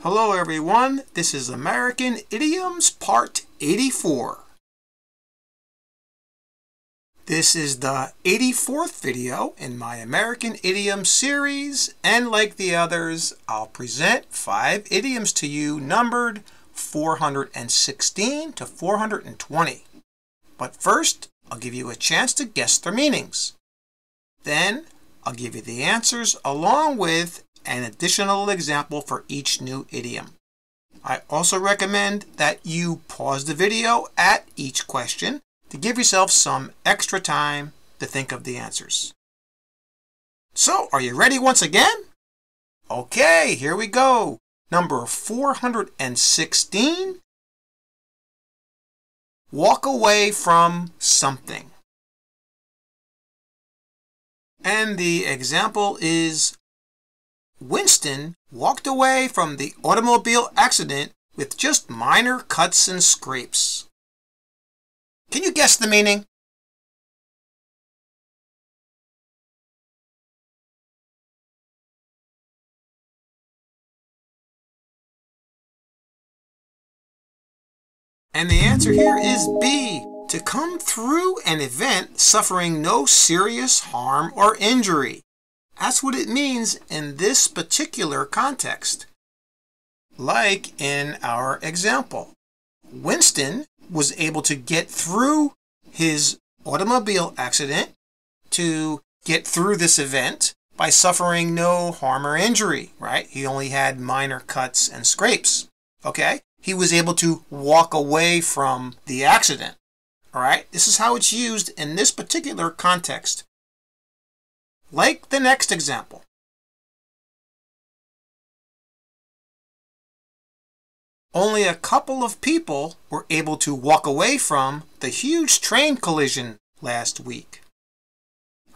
Hello everyone, this is American Idioms Part 84. This is the 84th video in my American Idioms series, and like the others, I'll present 5 idioms to you numbered 416 to 420. But first, I'll give you a chance to guess their meanings. Then, I'll give you the answers along with an additional example for each new idiom. I also recommend that you pause the video at each question to give yourself some extra time to think of the answers. So, are you ready once again? Okay, here we go. Number 416. Walk away from something. And the example is Winston walked away from the automobile accident with just minor cuts and scrapes. Can you guess the meaning? And the answer here is B, to come through an event suffering no serious harm or injury. That's what it means in this particular context. Like in our example, Winston was able to get through his automobile accident, to get through this event by suffering no harm or injury, right? He only had minor cuts and scrapes, okay? He was able to walk away from the accident, all right? This is how it's used in this particular context. Like the next example. Only a couple of people were able to walk away from the huge train collision last week.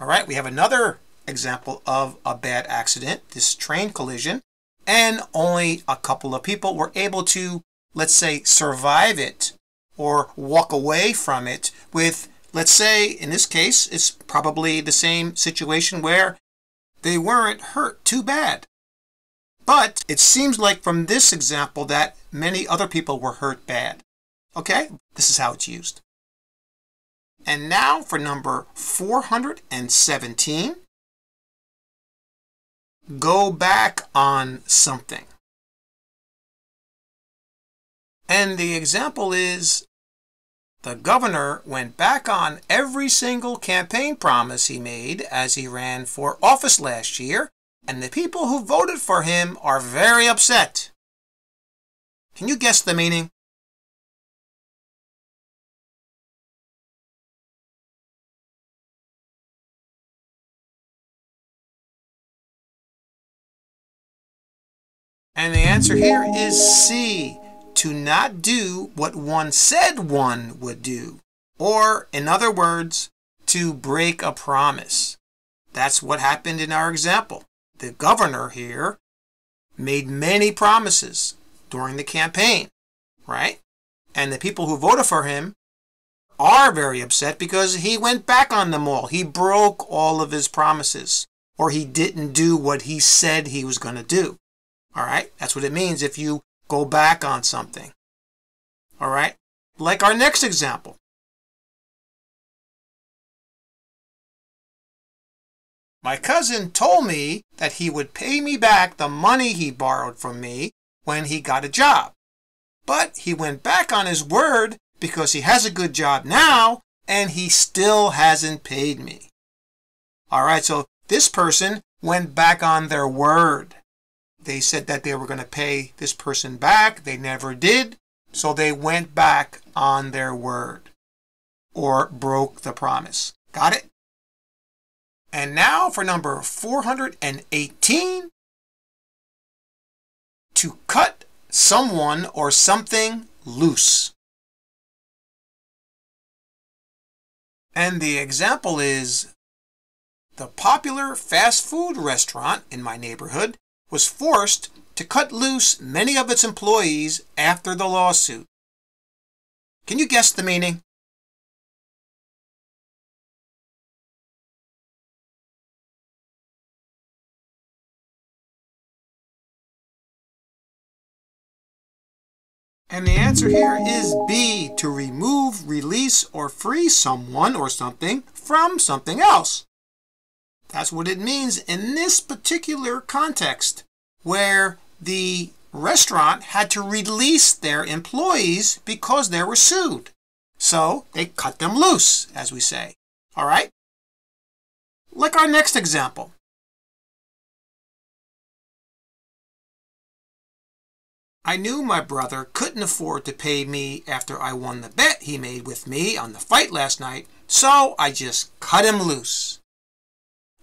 All right, we have another example of a bad accident, this train collision, and only a couple of people were able to, let's say, survive it or walk away from it with, let's say, in this case, it's probably the same situation where they weren't hurt too bad. But it seems like from this example that many other people were hurt bad. Okay, this is how it's used. And now for number 417. Go back on something. And the example is, the governor went back on every single campaign promise he made as he ran for office last year, and the people who voted for him are very upset. Can you guess the meaning? And the answer here is C. To not do what one said one would do. Or, in other words, to break a promise. That's what happened in our example. The governor here made many promises during the campaign, right? And the people who voted for him are very upset because he went back on them all. He broke all of his promises, or he didn't do what he said he was going to do. All right? That's what it means if you go back on something. All right? Like our next example. My cousin told me that he would pay me back the money he borrowed from me when he got a job. But he went back on his word because he has a good job now and he still hasn't paid me. All right, so this person went back on their word. They said that they were going to pay this person back. They never did. So they went back on their word or broke the promise. Got it? And now for number 418. To cut someone or something loose. And the example is, the popular fast food restaurant in my neighborhood was forced to cut loose many of its employees after the lawsuit. Can you guess the meaning? And the answer here is B, to remove, release, or free someone or something from something else. That's what it means in this particular context, where the restaurant had to release their employees because they were sued. So they cut them loose, as we say. All right? Like our next example. I knew my brother couldn't afford to pay me after I won the bet he made with me on the fight last night, so I just cut him loose.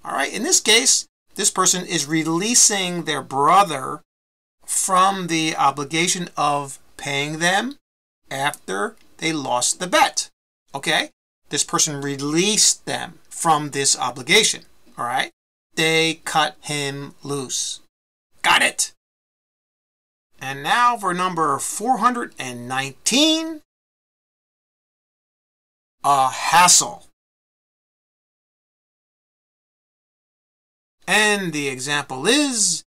All right, in this case, this person is releasing their brother from the obligation of paying them after they lost the bet. Okay? This person released them from this obligation. All right? They cut him loose. Got it? And now for number 419, a hassle. And the example is,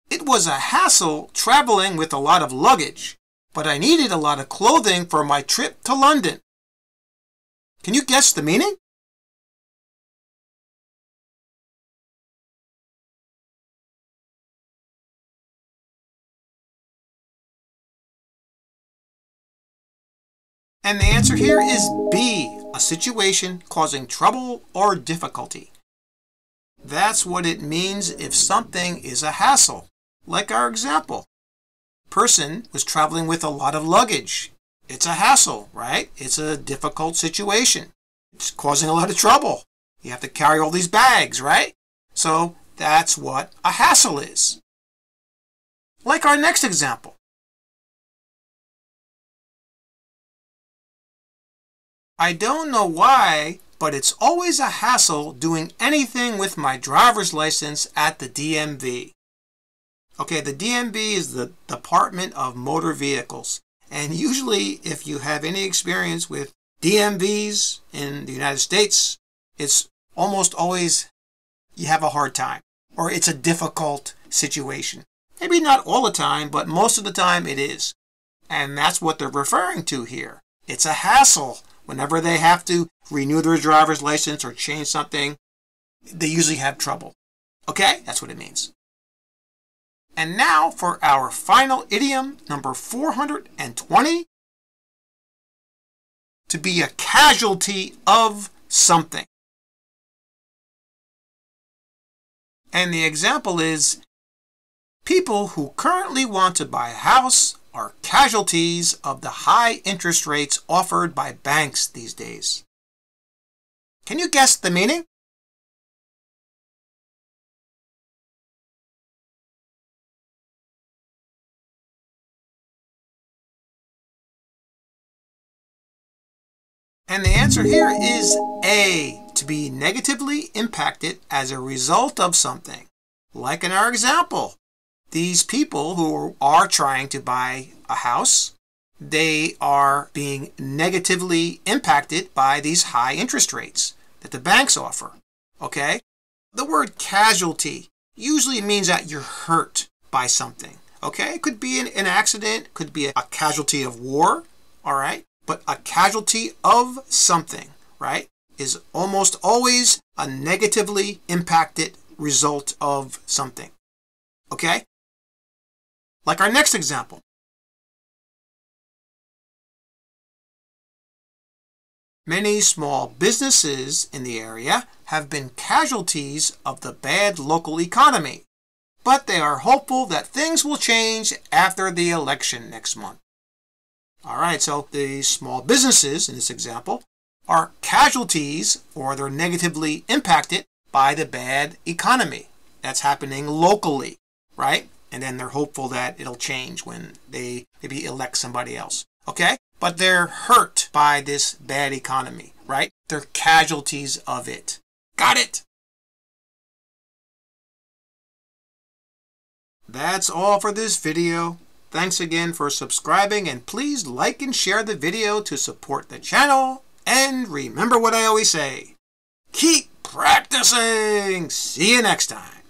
it was a hassle traveling with a lot of luggage, but I needed a lot of clothing for my trip to London. Can you guess the meaning? And the answer here is B, a situation causing trouble or difficulty. That's what it means if something is a hassle. Like our example. Person was traveling with a lot of luggage. It's a hassle, right? It's a difficult situation. It's causing a lot of trouble. You have to carry all these bags, right? So that's what a hassle is. Like our next example. I don't know why, but it's always a hassle doing anything with my driver's license at the DMV. Okay, the DMV is the Department of Motor Vehicles. And usually, if you have any experience with DMVs in the United States, it's almost always you have a hard time, or it's a difficult situation. Maybe not all the time, but most of the time it is. And that's what they're referring to here. It's a hassle. Whenever they have to renew their driver's license or change something, they usually have trouble. Okay? That's what it means. And now for our final idiom, number 420. To be a casualty of something. And the example is, people who currently want to buy a house are casualties of the high interest rates offered by banks these days. Can you guess the meaning? And the answer here is A, to be negatively impacted as a result of something. Like in our example. These people who are trying to buy a house, they are being negatively impacted by these high interest rates that the banks offer. Okay? The word casualty usually means that you're hurt by something. Okay? It could be an accident, could be a casualty of war, all right? But a casualty of something, right, is almost always a negatively impacted result of something. Okay? Like our next example. Many small businesses in the area have been casualties of the bad local economy, but they are hopeful that things will change after the election next month. All right, so the small businesses in this example are casualties, or they're negatively impacted by the bad economy that's happening locally, right? And then they're hopeful that it'll change when they maybe elect somebody else, okay? But they're hurt by this bad economy, right? They're casualties of it. Got it? That's all for this video. Thanks again for subscribing, and please like and share the video to support the channel. And remember what I always say, keep practicing. See you next time.